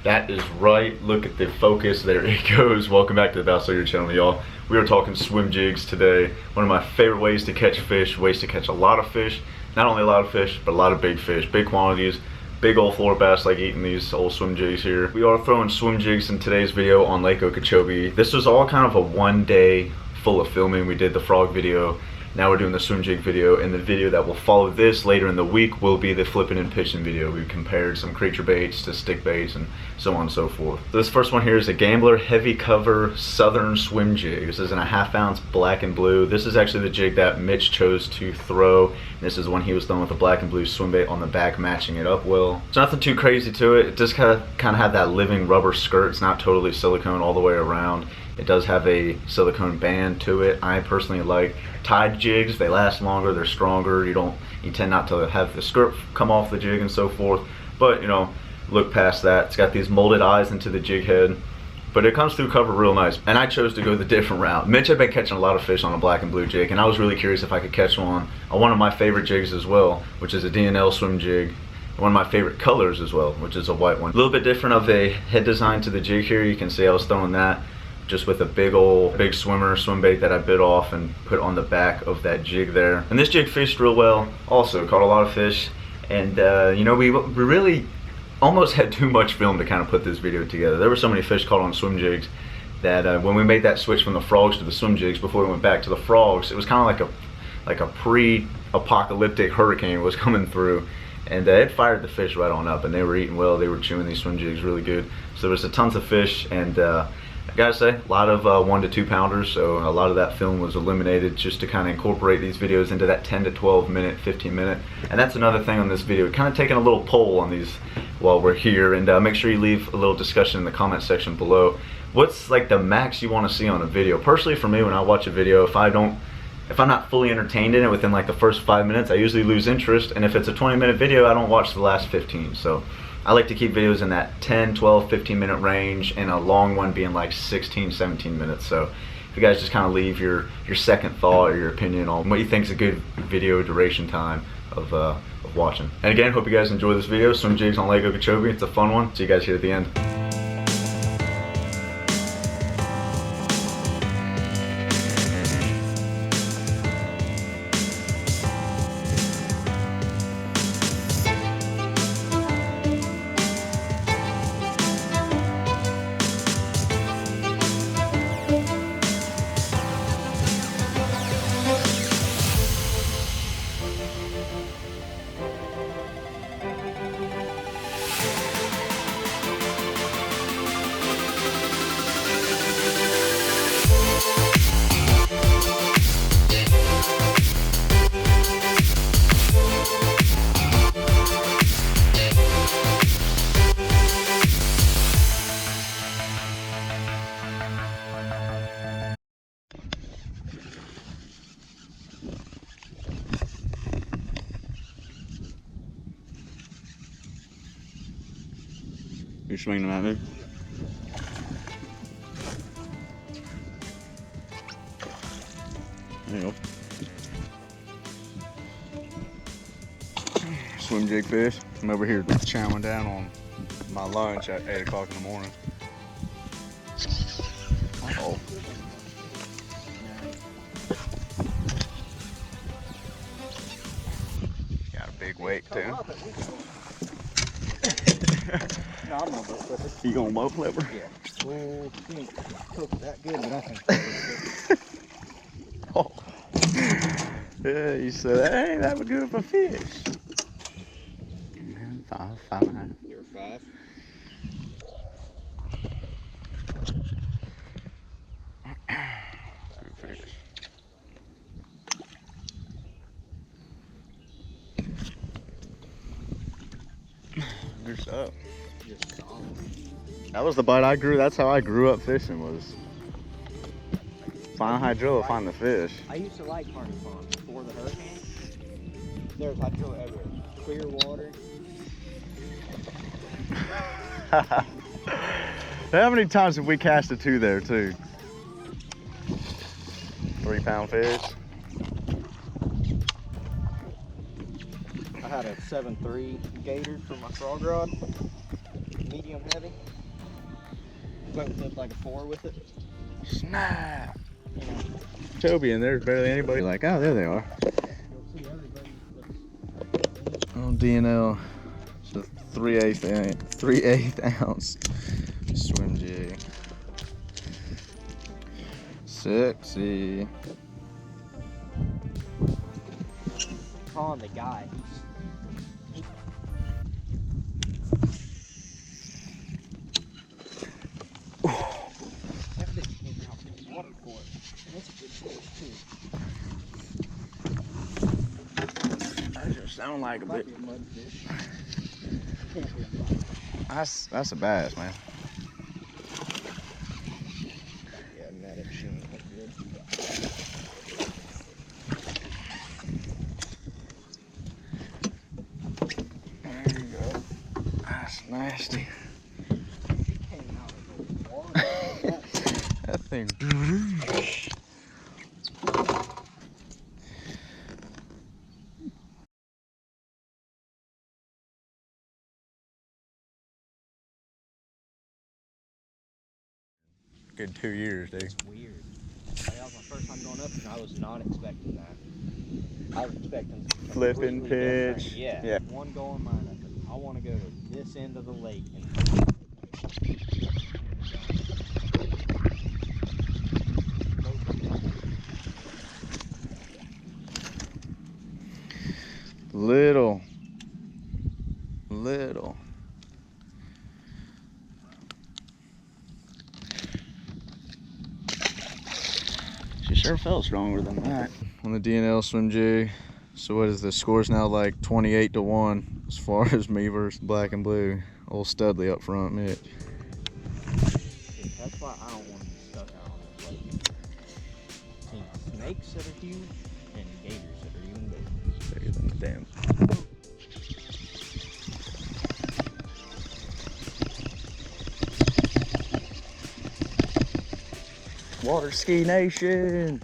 That is right. Look at the focus. There it goes. Welcome back to the Bass Leader channel, y'all. We are talking swim jigs today. One of my favorite ways to catch fish, ways to catch a lot of fish. Not only a lot of fish, but a lot of big fish, big quantities. Big old floor bass like eating these old swim jigs here. We are throwing swim jigs in today's video on Lake Okeechobee. This was all kind of a one day full of filming. We did the frog video. Now we're doing the swim jig video, and the video that will follow this later in the week will be the flipping and pitching video. We compared some creature baits to stick baits and so on and so forth. So this first one here is a Gambler heavy cover southern swim jig. This is in a 1/2 ounce black and blue. This is actually the jig that Mitch chose to throw. This is when he was throwing with a black and blue swim bait on the back, matching it up well. It's nothing too crazy to it. It just kind of have that living rubber skirt. It's not totally silicone all the way around. It does have a silicone band to it. I personally like tied jigs. They last longer, they're stronger. You tend not to have the skirt come off the jig and so forth. But you know, look past that. It's got these molded eyes into the jig head, but it comes through cover real nice. And I chose to go the different route. Mitch had been catching a lot of fish on a black and blue jig, and I was really curious if I could catch one on one of my favorite jigs as well, which is a D&L swim jig. One of my favorite colors as well, which is a white one. A little bit different of a head design to the jig here. You can see I was throwing that just with a big swim bait that I bit off and put on the back of that jig there. And this jig fished real well also, caught a lot of fish. And you know, we really almost had too much film to kind of put this video together. There were so many fish caught on swim jigs that when we made that switch from the frogs to the swim jigs, before we went back to the frogs, it was kind of like a pre-apocalyptic hurricane was coming through. And it fired the fish right on up, and they were eating well. They were chewing these swim jigs really good. So there was a tons of fish, and I gotta say, a lot of 1 to 2 pounders, so a lot of that film was eliminated just to kind of incorporate these videos into that 10 to 12 minute, 15 minute. And that's another thing on this video, kind of taking a little poll on these while we're here, and make sure you leave a little discussion in the comment section below. What's like the max you want to see on a video? Personally, for me, when I watch a video, if I'm not fully entertained in it within like the first 5 minutes, I usually lose interest. And if it's a 20-minute video, I don't watch the last 15. So I like to keep videos in that 10, 12, 15 minute range, and a long one being like 16, 17 minutes. So if you guys just kind of leave your second thought or your opinion on what you think is a good video duration time of watching. And again, hope you guys enjoy this video. Swim jigs on Lake Okeechobee. It's a fun one. See you guys here at the end. You're swinging them at me? There you go. Swim jig fish. I'm over here chowing down on my lunch at 8 o'clock in the morning. Uh-oh. Got a big weight too. No, I'm gonna boat flipper. You gonna boat flipper? Yeah. Well, you ain't cooked that good, but I think. Oh. Yeah, you said that ain't that good of a fish. 5.5. You're 5. Good stuff. That was the bite I grew. That's how I grew up fishing, was find hydrilla, find the fish. I used to like Harney Pond before the hurricane. There's hydrilla everywhere. Clear water. How many times have we cast a 2 there too? 3-pound fish. I had a 7.3 gator for my frog rod. medium heavy. Boat flip like a 4 with it. Snap! Okeechobee, and there's barely anybody. Like, oh, there they are. Oh, DNL. It's a 3/8 ounce swim jig. Sexy. Calling the guy. That fish came out of the water for it. That's a good fish too. That just sound like a Might bit. be a mudfish. Can't be a mudfish. That's a bass, man. Yeah, netted sheen. That's good. There you go. That's nasty. Came out of the water. That thing. Good 2 years, dude. It's weird. That was my first time going up, and I was not expecting that. I was expecting Flipping completely pitch. different. Yeah. Yeah. One goal in mind. I want to go to this end of the lake and. Little. She sure felt stronger than that. On the DNL swim jig. So what is the score's now like 28-1 as far as me versus black and blue. Old Studley up front, Mitch. That's why I don't want to be stuck out on this lake. Seen snakes that are huge and gators that are even bigger. Bigger than the damn. Water Ski Nation.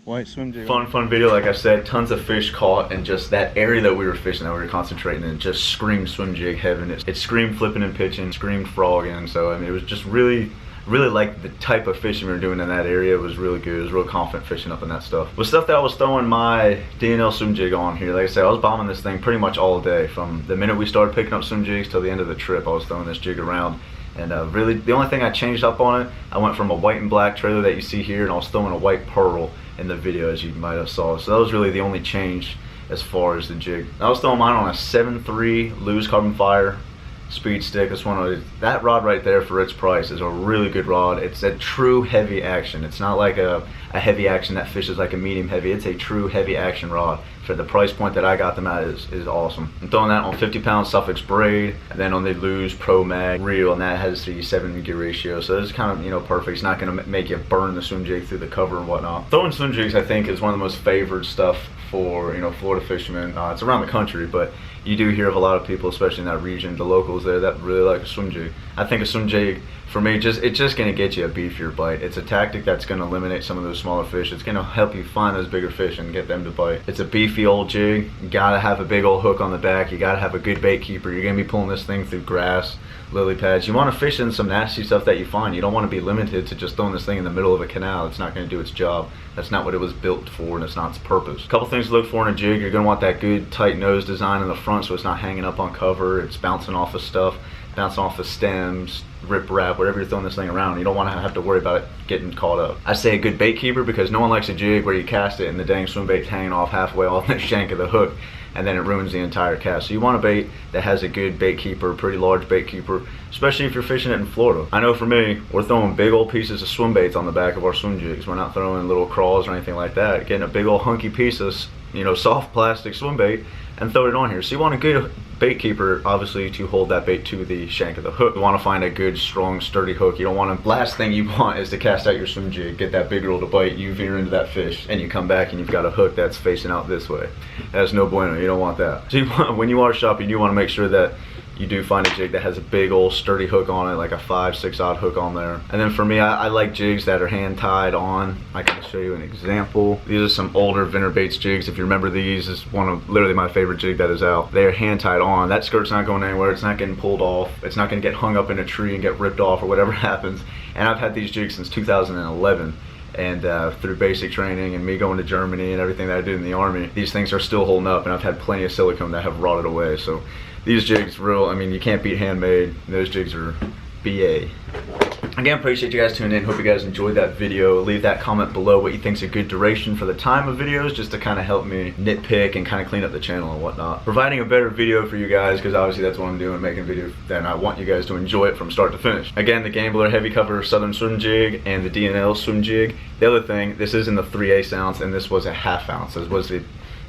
White swim jig. Fun video, like I said, tons of fish caught, and just that area that we were fishing, that we were concentrating in, just screamed swim jig heaven. It screamed flipping and pitching, screamed frogging. So I mean, it was just really like the type of fishing we were doing in that area. It was really good. It was real confident fishing up in that stuff. With stuff that I was throwing my DNL swim jig on here, like I said, I was bombing this thing pretty much all day. From the minute we started picking up swim jigs till the end of the trip, I was throwing this jig around. And really, the only thing I changed up on it, I went from a white and black trailer that you see here, and I was throwing a white pearl in the video, as you might have saw. So that was really the only change as far as the jig. I was throwing mine on a 7.3 Lewis carbon fire speed stick. It's one of that rod right there, for its price, is a really good rod. It's a true heavy action. It's not like a heavy action that fishes like a medium heavy. It's a true heavy action rod. For the price point that I got them at is awesome. I'm throwing that on 50-pound Suffix braid, and then on the Lewis Pro Mag reel, and that has the 7 gear ratio. So it's kind of, you know, perfect. It's not going to make you burn the swim jig through the cover and whatnot. Throwing swim jigs, I think, is one of the most favored stuff for, you know, Florida fishermen. It's around the country, but you do hear of a lot of people, especially in that region, the locals there, that really like a swim jig. I think a swim jig, for me, it's just going to get you a beefier bite. It's a tactic that's going to eliminate some of those smaller fish. It's going to help you find those bigger fish and get them to bite. It's a beefy old jig. You got to have a big old hook on the back. You got to have a good bait keeper. You're going to be pulling this thing through grass, lily pads. You want to fish in some nasty stuff that you find. You don't want to be limited to just throwing this thing in the middle of a canal. It's not going to do its job. That's not what it was built for, and it's not its purpose. A couple things to look for in a jig. You're going to want that good tight nose design in the front so it's not hanging up on cover. It's bouncing off of stuff, bouncing off of stems, rip wrap, whatever you're throwing this thing around. You don't want to have to worry about it getting caught up. I say a good bait keeper because no one likes a jig where you cast it and the dang swim bait's hanging off halfway off the shank of the hook, and then it ruins the entire cast. So you want a bait that has a good bait keeper, a pretty large bait keeper, especially if you're fishing it in Florida. I know for me, we're throwing big old pieces of swim baits on the back of our swim jigs. We're not throwing little crawls or anything like that. Getting a big old hunky piece of, you know, soft plastic swim bait and throw it on here. So you want a good bait keeper, obviously, to hold that bait to the shank of the hook. You want to find a good, strong, sturdy hook. You don't want to, last thing you want is to cast out your swim jig, get that big reel to bite, you veer into that fish, and you come back and you've got a hook that's facing out this way. That's no bueno. You don't want that. So you want, when you are shopping, you want to make sure that you do find a jig that has a big old sturdy hook on it, like a 5-6 odd hook on there. And then for me, I like jigs that are hand tied on. I can show you an example. These are some older Vinter Baits jigs. If you remember these, this is one of literally my favorite jig that is out. They are hand tied on. That skirt's not going anywhere. It's not getting pulled off. It's not going to get hung up in a tree and get ripped off or whatever happens. And I've had these jigs since 2011. And through basic training and me going to Germany and everything that I did in the Army, these things are still holding up, and I've had plenty of silicone that have rotted away. So these jigs, I mean, you can't beat handmade. Those jigs are BA. Again, appreciate you guys tuning in. Hope you guys enjoyed that video. Leave that comment below what you think is a good duration for the time of videos, just to kind of help me nitpick and kind of clean up the channel and whatnot. Providing a better video for you guys, because obviously that's what I'm doing, making videos, and I want you guys to enjoy it from start to finish. Again, the Gambler Heavy Cover Southern SwimJig and the DNL SwimJig. The other thing, this is in the 3/8 ounce and this was a 1/2 ounce. This was the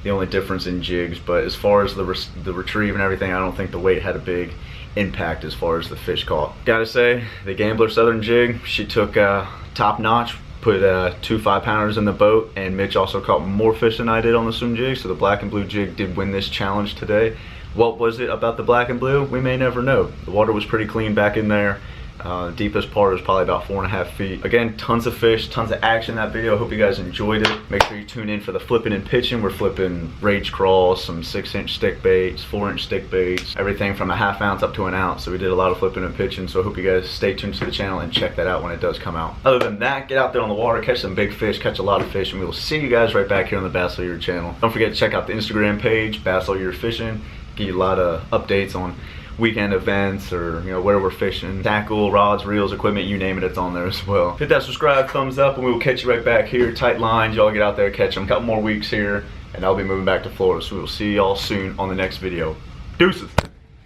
only difference in jigs, but as far as the retrieve and everything, I don't think the weight had a big impact as far as the fish caught. Gotta say, the Gambler Southern Jig, she took top notch, put 2 5-pounders in the boat, and Mitch also caught more fish than I did on the swim jig, so the black and blue jig did win this challenge today. What was it about the black and blue? We may never know. The water was pretty clean back in there. Deepest part was probably about 4.5 feet. Again, tons of fish, tons of action in that video. I hope you guys enjoyed it. Make sure you tune in for the flipping and pitching. We're flipping rage crawls, some 6-inch stick baits, 4-inch stick baits, everything from a 1/2 ounce up to 1 ounce. So we did a lot of flipping and pitching. So I hope you guys stay tuned to the channel and check that out when it does come out. Other than that, get out there on the water, catch some big fish, catch a lot of fish, and we will see you guys right back here on the Bass All Year channel. Don't forget to check out the Instagram page, Bass All Year Fishing. Give you a lot of updates on weekend events, or where we're fishing, tackle, rods, reels, equipment, you name it, it's on there as well. Hit that subscribe, thumbs up, and we will catch you right back here. Tight lines, y'all get out there, catch them. Couple more weeks here and I'll be moving back to Florida, so we will see y'all soon on the next video. Deuces.